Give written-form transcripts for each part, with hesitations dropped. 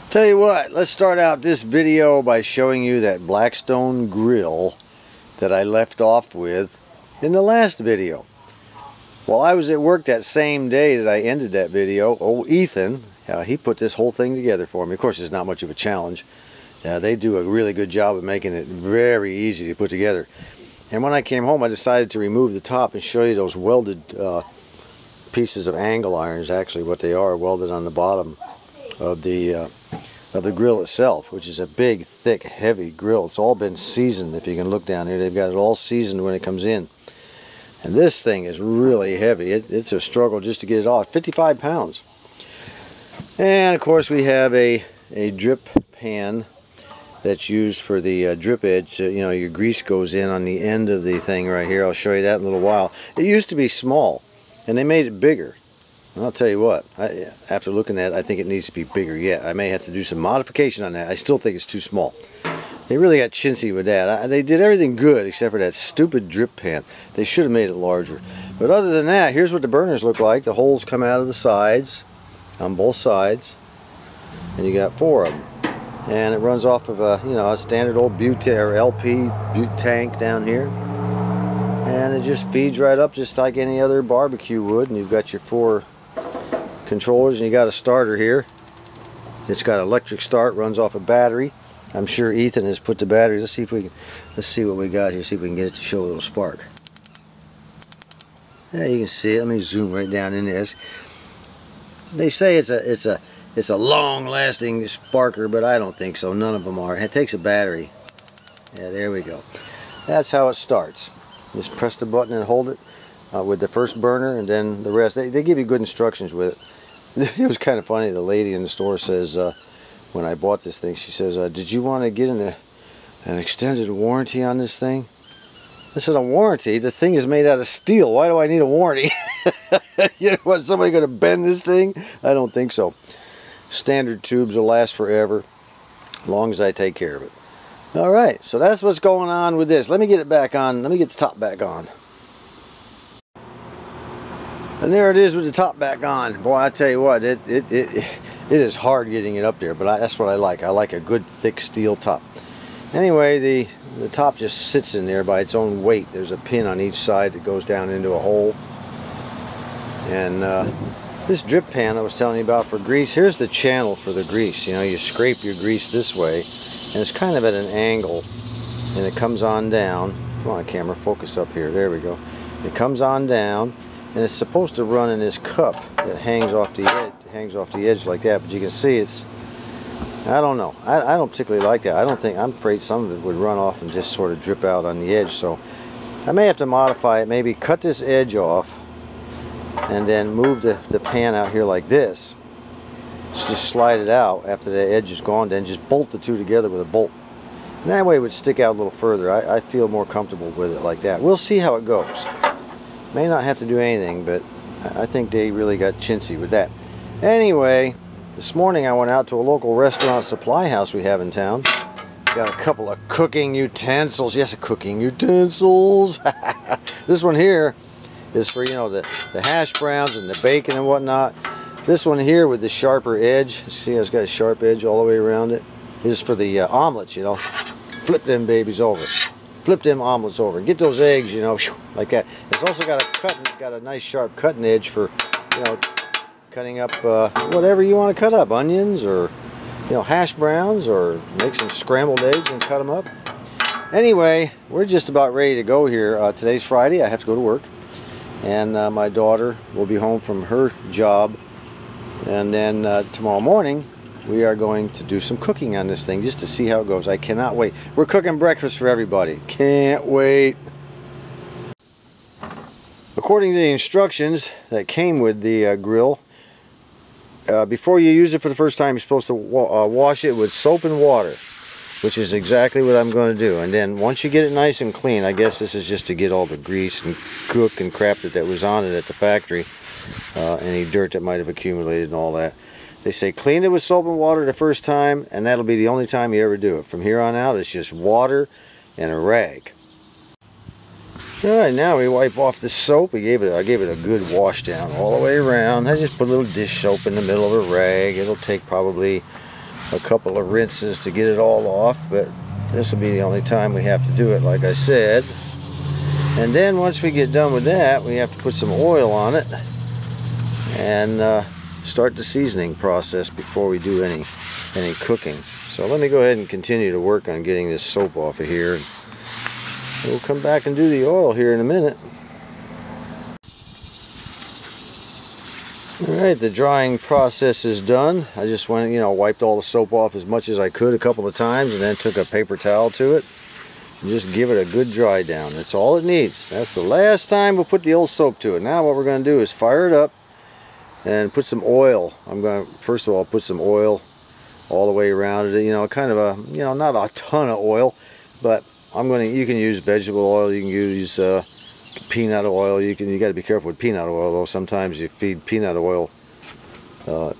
Tell you what, let's start out this video by showing you that Blackstone grill that I left off with in the last video. While I was at work that same day that I ended that video, old Ethan, he put this whole thing together for me. Of course, it's not much of a challenge. They do a really good job of making it very easy to put together. And when I came home, I decided to remove the top and show you those welded pieces of angle irons, actually what they are, welded on the bottom of the grill itself, which is a big, thick, heavy grill. It's all been seasoned. If you can look down here, they've got it all seasoned when it comes in. And this thing is really heavy. It's a struggle just to get it off. 55 pounds. And of course we have a drip pan that's used for the drip edge. You know, your grease goes in on the end of the thing right here. I'll show you that in a little while. It used to be small, and they made it bigger. And I'll tell you what, after looking at it, I think it needs to be bigger yet. I may have to do some modification on that. I still think it's too small. They really got chintzy with that. They did everything good except for that stupid drip pan. They should have made it larger. But other than that, here's what the burners look like. The holes come out of the sides, on both sides, and you got 4 of them. And it runs off of a standard old butane or LP bute tank down here, and it just feeds right up just like any other barbecue would. And you've got your 4 controllers, and you got a starter here. It's got electric start, runs off a battery. I'm sure Ethan has put the battery. Let's see what we got here. See if we can get it to show a little spark. Yeah, you can see it. Let me zoom right down in this. They say it's a long-lasting sparker, but I don't think so. None of them are. It takes a battery. Yeah, there we go. That's how it starts. Just press the button and hold it with the first burner, and then the rest. They give you good instructions with it. It was kind of funny. The lady in the store says, when I bought this thing, she says, did you want to get an extended warranty on this thing? I said, a warranty? The thing is made out of steel. Why do I need a warranty? You know what, somebody going to bend this thing? I don't think so. Standard tubes will last forever, as long as I take care of it. Alright, so that's what's going on with this. Let me get it back on. Let me get the top back on. And there it is with the top back on. Boy, I tell you what, it is hard getting it up there, but that's what I like. I like a good thick steel top. Anyway, the top just sits in there by its own weight. There's a pin on each side that goes down into a hole. And this drip pan I was telling you about for grease, here's the channel for the grease. You know, you scrape your grease this way, and it's kind of at an angle, and it comes on down. Come on, camera, focus up here. There we go. It comes on down, and it's supposed to run in this cup that hangs off the edge, like that. But you can see it's, I don't know. I don't particularly like that. I'm afraid some of it would run off and just sort of drip out on the edge. So I may have to modify it. Maybe cut this edge off, and then move the pan out here like this. Just slide it out after the edge is gone, then just bolt the two together with a bolt. And that way it would stick out a little further. I feel more comfortable with it like that. We'll see how it goes. May not have to do anything, but I think they really got chintzy with that. Anyway, this morning I went out to a local restaurant supply house we have in town. Got a couple of cooking utensils. Yes, cooking utensils. This one here is for, you know, the hash browns and the bacon and whatnot. This one here with the sharper edge, see how it's got a sharp edge all the way around it, is for the omelets, you know. Flip them babies over. Flip them omelets over. Get those eggs, you know, like that. It's also got a nice sharp cutting edge for, you know, cutting up whatever you want to cut up. Onions, or, you know, hash browns, or make some scrambled eggs and cut them up. Anyway, we're just about ready to go here. Today's Friday. I have to go to work. And my daughter will be home from her job, and then tomorrow morning we are going to do some cooking on this thing just to see how it goes. I cannot wait. We're cooking breakfast for everybody. Can't wait. According to the instructions that came with the grill, before you use it for the first time, you're supposed to wash it with soap and water, which is exactly what I'm going to do. And then once you get it nice and clean, I guess this is just to get all the grease and cook and crap that was on it at the factory, any dirt that might have accumulated and all that. They say clean it with soap and water the first time, and that'll be the only time you ever do it. From here on out, it's just water and a rag. Alright, now we wipe off the soap. I gave it a good wash down all the way around. I just put a little dish soap in the middle of a rag. It'll take probably a couple of rinses to get it all off, but this will be the only time we have to do it, like I said. And then once we get done with that, we have to put some oil on it and start the seasoning process before we do any cooking. So let me go ahead and continue to work on getting this soap off of here. We'll come back and do the oil here in a minute. Alright, the drying process is done. I just went, wiped all the soap off as much as I could a couple of times, and then took a paper towel to it and just give it a good dry down. That's all it needs. That's the last time we'll put the old soap to it. Now what we're going to do is fire it up and put some oil. I'm going to, first of all, put some oil all the way around it. Kind of a, not a ton of oil, but you can use vegetable oil, you can use peanut oil. You got to be careful with peanut oil, though. Sometimes you feed peanut oil,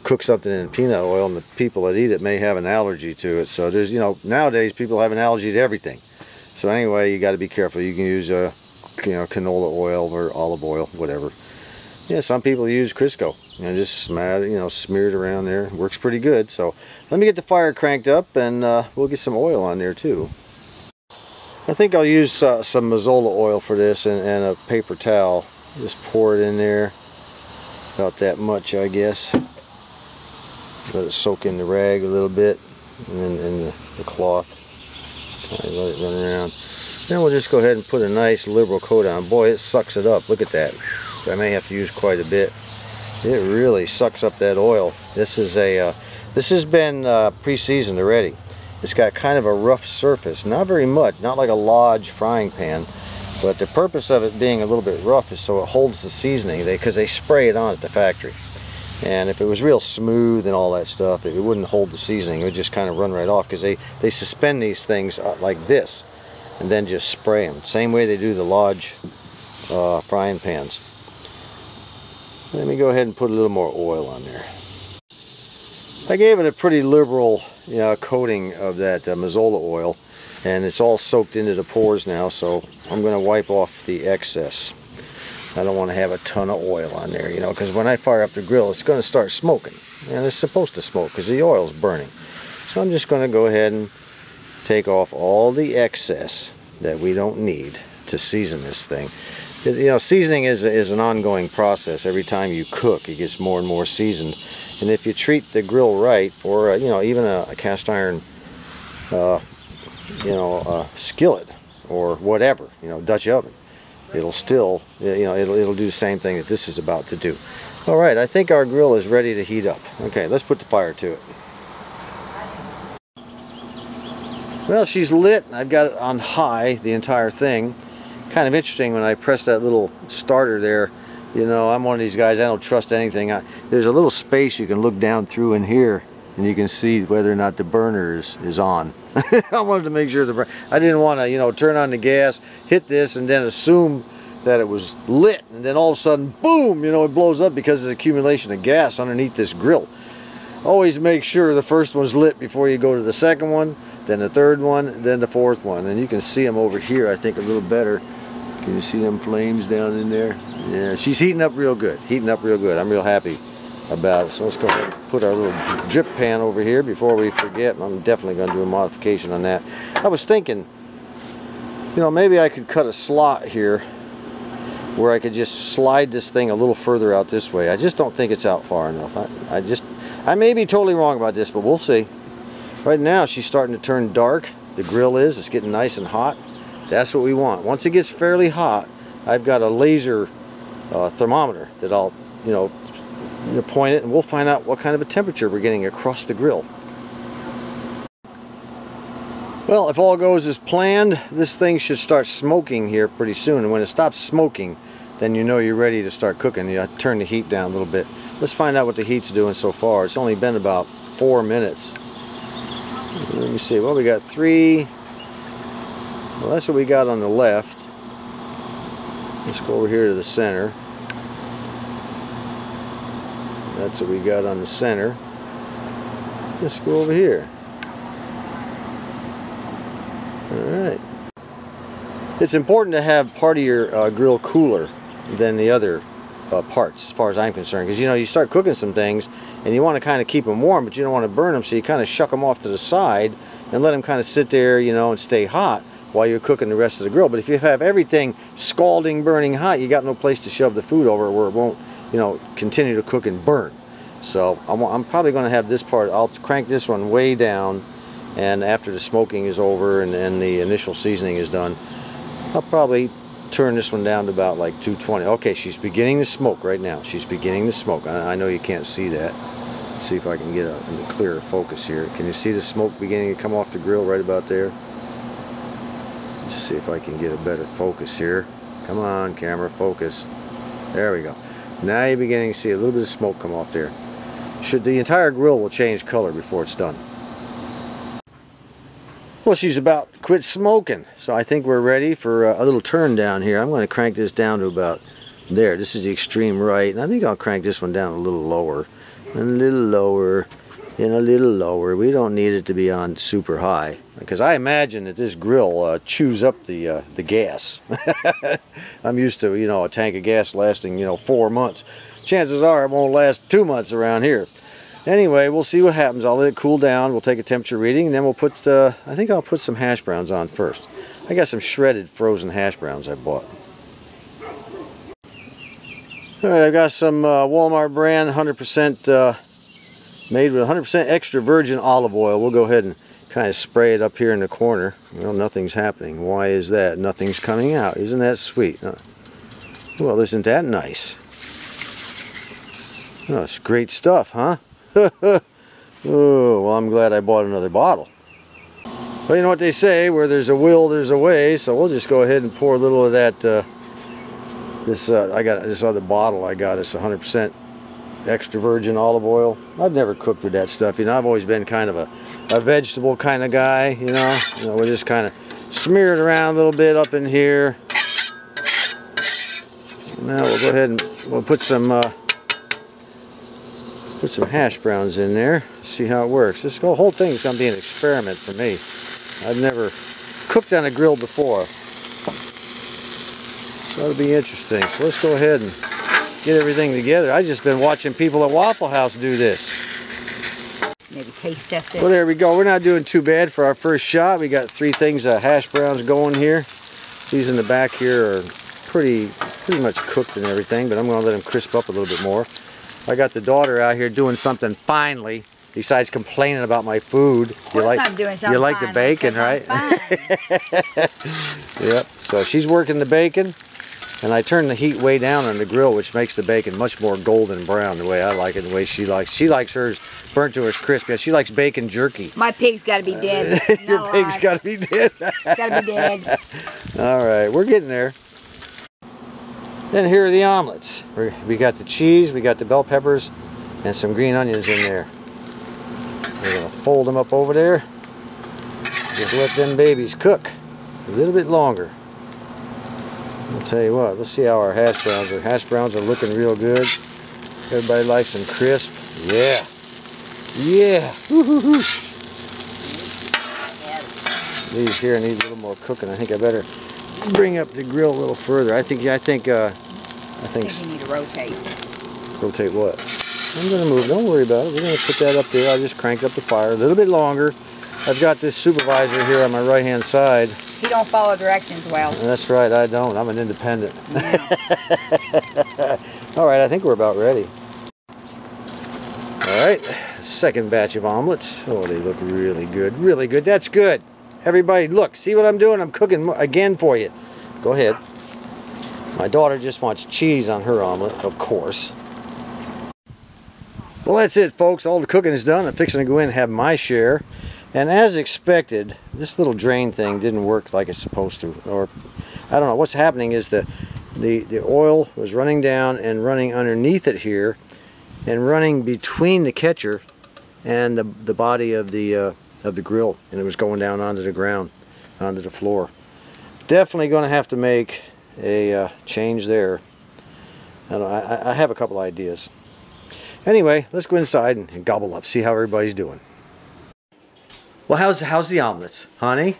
cook something in peanut oil, and the people that eat it may have an allergy to it. So there's, nowadays people have an allergy to everything. So anyway, you got to be careful. You can use canola oil or olive oil, whatever. Yeah, some people use Crisco. Just smear it around there. It works pretty good. So let me get the fire cranked up, and we'll get some oil on there too. I think I'll use some Mazola oil for this and a paper towel. Just pour it in there, about that much, I guess. Let it soak in the rag a little bit, and then the cloth. Kind of let it run around. Then we'll just go ahead and put a nice liberal coat on. Boy, it sucks it up. Look at that. I may have to use quite a bit. It really sucks up that oil. This has been pre-seasoned already. It's got kind of a rough surface, not very much, not like a Lodge frying pan, but the purpose of it being a little bit rough is so it holds the seasoning, because they spray it on at the factory. And if it was real smooth and all that stuff, it wouldn't hold the seasoning. It would just kind of run right off, because they suspend these things like this and then just spray them. Same way they do the Lodge frying pans. Let me go ahead and put a little more oil on there. I gave it a pretty liberal coating of that Mazola oil, and it's all soaked into the pores now, so I'm going to wipe off the excess. I don't want to have a ton of oil on there, because when I fire up the grill, it's going to start smoking, and it's supposed to smoke because the oil's burning. So I'm just going to go ahead and take off all the excess that we don't need to season this thing. Seasoning is an ongoing process. Every time you cook, it gets more and more seasoned. And if you treat the grill right, or even a cast iron, skillet or whatever, Dutch oven, it'll still, it'll do the same thing that this is about to do. All right, I think our grill is ready to heat up. Okay, let's put the fire to it. Well, she's lit. I've got it on high, the entire thing. Kind of interesting when I press that little starter there. I'm one of these guys, I don't trust anything. There's a little space you can look down through in here, and you can see whether or not the burner is on. I wanted to make sure I didn't want to, turn on the gas, hit this, and then assume that it was lit, and then all of a sudden, boom, it blows up because of the accumulation of gas underneath this grill. Always make sure the first one's lit before you go to the second one, then the third one, then the fourth one. And you can see them over here, I think, a little better. Can you see them flames down in there? Yeah, she's heating up real good. I'm real happy about it. So let's go ahead and put our little drip pan over here before we forget. I'm definitely going to do a modification on that. I was thinking, maybe I could cut a slot here where I could just slide this thing a little further out this way. I just don't think it's out far enough. I may be totally wrong about this, but we'll see. Right now she's starting to turn dark. The grill it's getting nice and hot. That's what we want. Once it gets fairly hot, I've got a laser thermometer that I'll, point it, and we'll find out what kind of a temperature we're getting across the grill. Well, if all goes as planned, this thing should start smoking here pretty soon. And when it stops smoking, then you're ready to start cooking. You turn the heat down a little bit. Let's find out what the heat's doing so far. It's only been about 4 minutes. Let me see. Well, we got 3. Well, that's what we got on the left. Let's go over here to the center. That's what we got on the center. Let's go over here. Alright. It's important to have part of your grill cooler than the other parts, as far as I'm concerned, because you start cooking some things and you want to kind of keep them warm, but you don't want to burn them, so you kind of shuck them off to the side and let them kind of sit there, you know, and stay hot while you're cooking the rest of the grill. But if you have everything scalding, burning hot, you got no place to shove the food over where it won't, you know, continue to cook and burn. So I'm probably going to have this part, I'll crank this one way down, and after the smoking is over and the initial seasoning is done, I'll probably turn this one down to about like 220. Okay, she's beginning to smoke right now. She's beginning to smoke. I know you can't see that. Let's see if I can get a clearer focus here. Can you see the smoke beginning to come off the grill right about there? Let's see if I can get a better focus here. Come on, camera, focus. There we go. Now you're beginning to see a little bit of smoke come off there. The entire grill will change color before it's done. Well, she's about to quit smoking, so I think we're ready for a little turn down here. I'm going to crank this down to about there. This is the extreme right, and I think I'll crank this one down a little lower, and a little lower, and a little lower. We don't need it to be on super high, because I imagine that this grill chews up the gas. I'm used to, you know, a tank of gas lasting, you know, 4 months. Chances are it won't last 2 months around here. Anyway, we'll see what happens. I'll let it cool down. We'll take a temperature reading, and then we'll put, I think I'll put some hash browns on first. I got some shredded frozen hash browns I bought. Alright, I've got some Walmart brand 100% made with 100% extra virgin olive oil. We'll go ahead and kind of spray it up here in the corner. Well, nothing's happening. Why is that? Nothing's coming out. Isn't that sweet? Well, isn't that nice? Oh, it's great stuff, huh? Oh, well, I'm glad I bought another bottle. Well, you know what they say, where there's a will, there's a way, so we'll just go ahead and pour a little of that, I got this other bottle I got. It's 100% extra virgin olive oil. I've never cooked with that stuff, you know. I've always been kind of a vegetable kind of guy, you know. We'll just kind of smear it around a little bit up in here. Now we'll go ahead and we'll put some hash browns in there, see how it works. This whole thing is going to be an experiment for me. I've never cooked on a grill before, so it'll be interesting. So let's go ahead and get everything together. I've just been watching people at Waffle House do this. Maybe taste test it. Well, there we go. We're not doing too bad for our first shot. We got 3 things of hash browns going here. These in the back here are pretty much cooked and everything, but I'm going to let them crisp up a little bit more. I got the daughter out here doing something finely besides complaining about my food. You like the bacon, right? Yep. So she's working the bacon, and I turn the heat way down on the grill, which makes the bacon much more golden brown the way I like it, the way she likes. She likes hers burnt to as crispy. She likes bacon jerky. My pig's got to be dead. Your pig's got to be dead. Got to be dead. All right, we're getting there. Then here are the omelets. We got the cheese, we got the bell peppers, and some green onions in there. We're going to fold them up over there. Just let them babies cook a little bit longer. I'll tell you what, let's see how our hash browns are. Hash browns are looking real good. Everybody likes them crisp. Yeah. Yeah. These here need a little more cooking. I think I better bring up the grill a little further. I think you need to rotate. Rotate what? I'm going to move. Don't worry about it. We're going to put that up there. I just cranked up the fire a little bit longer. I've got this supervisor here on my right hand side. He don't follow directions well. That's right, I don't. I'm an independent. Yeah. All right, I think we're about ready. All right, second batch of omelets. Oh, they look really good. Really good. That's good. Everybody, look. See what I'm doing? I'm cooking again for you. Go ahead. My daughter just wants cheese on her omelet, of course. Well, that's it, folks. All the cooking is done. I'm fixing to go in and have my share. And as expected, this little drain thing didn't work like it's supposed to. Or, I don't know. What's happening is the oil was running down and running underneath it here, and running between the catcher and the body of the grill, and it was going down onto the ground, onto the floor. Definitely going to have to make a change there. I have a couple ideas. Anyway, let's go inside and gobble up, see how everybody's doing. Well, how's the omelets, honey?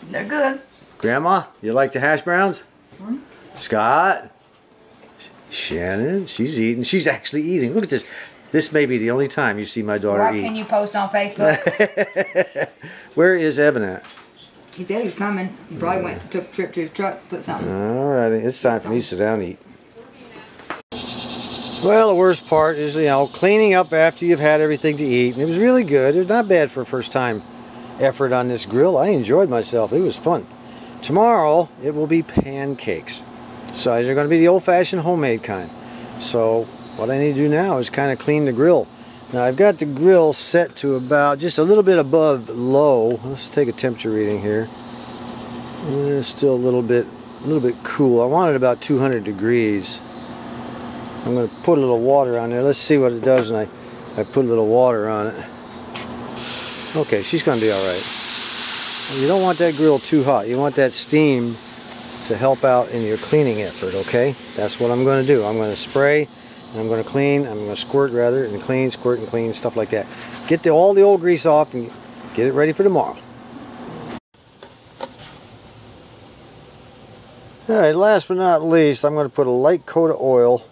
They're good. Grandma, you like the hash browns? Mm-hmm. Scott, Shannon, she's eating. She's actually eating. Look at this. This may be the only time you see my daughter What eat. can you post on Facebook? Where is Evan at? He said he was coming. He probably took a trip to his truck, put something. Alrighty, it's time for me to sit down and eat. Well, the worst part is, you know, cleaning up after you've had everything to eat. It was really good. It was not bad for a first time effort on this grill. I enjoyed myself. It was fun. Tomorrow, it will be pancakes. So they're going to be the old-fashioned homemade kind. So what I need to do now is kind of clean the grill. Now I've got the grill set to about just a little bit above low. Let's take a temperature reading here. It's still a little bit cool. I want it about 200 degrees. I'm going to put a little water on there. Let's see what it does when I put a little water on it. Okay, she's going to be alright. You don't want that grill too hot. You want that steam to help out in your cleaning effort, okay? That's what I'm going to do. I'm going to spray, and I'm going to clean, I'm going to squirt rather, and clean, squirt and clean, stuff like that. Get all the old grease off and get it ready for tomorrow. Alright, last but not least, I'm going to put a light coat of oil.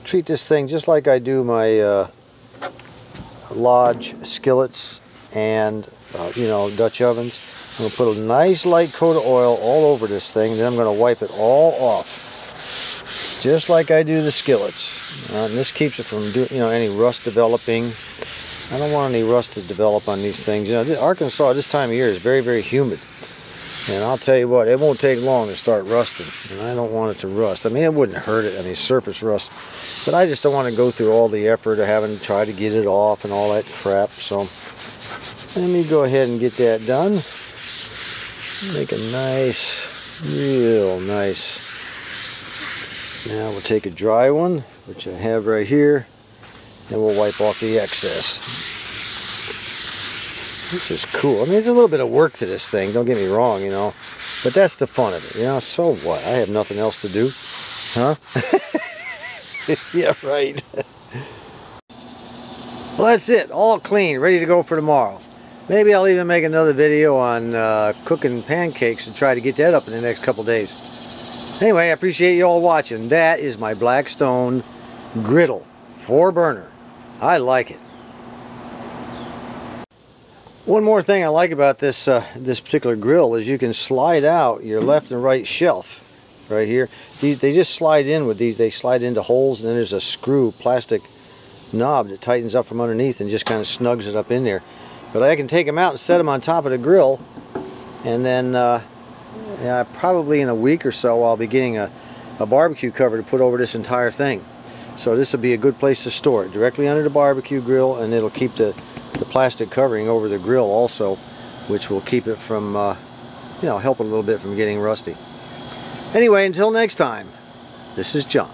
Treat this thing just like I do my Lodge skillets and you know, Dutch ovens. I'm going to put a nice light coat of oil all over this thing, then I'm going to wipe it all off, just like I do the skillets. And this keeps it from any rust developing. I don't want any rust to develop on these things. You know, Arkansas this time of year is very, very humid. And I'll tell you what, it won't take long to start rusting. And I don't want it to rust. I mean, it wouldn't hurt it, surface rust. But I just don't want to go through all the effort of having to try to get it off and all that crap. So let me go ahead and get that done. Make a nice, real nice. Now we'll take a dry one, which I have right here. And we'll wipe off the excess. This is cool. I mean, there's a little bit of work to this thing, don't get me wrong, you know. But that's the fun of it, you know. So what? I have nothing else to do. Huh? Yeah, right. Well, that's it. All clean, ready to go for tomorrow. Maybe I'll even make another video on cooking pancakes and try to get that up in the next couple days. Anyway, I appreciate you all watching. That is my Blackstone Griddle 4-burner. I like it. One more thing I like about this this particular grill is you can slide out your left and right shelf right here. They just slide in with these. They slide into holes, and then there's a screw plastic knob that tightens up from underneath and just kind of snugs it up in there. But I can take them out and set them on top of the grill, and then yeah, probably in a week or so I'll be getting a barbecue cover to put over this entire thing. So this will be a good place to store it, directly under the barbecue grill, and it'll keep the plastic covering over the grill also, which will keep it from help it a little bit from getting rusty. Anyway, until next time, this is John.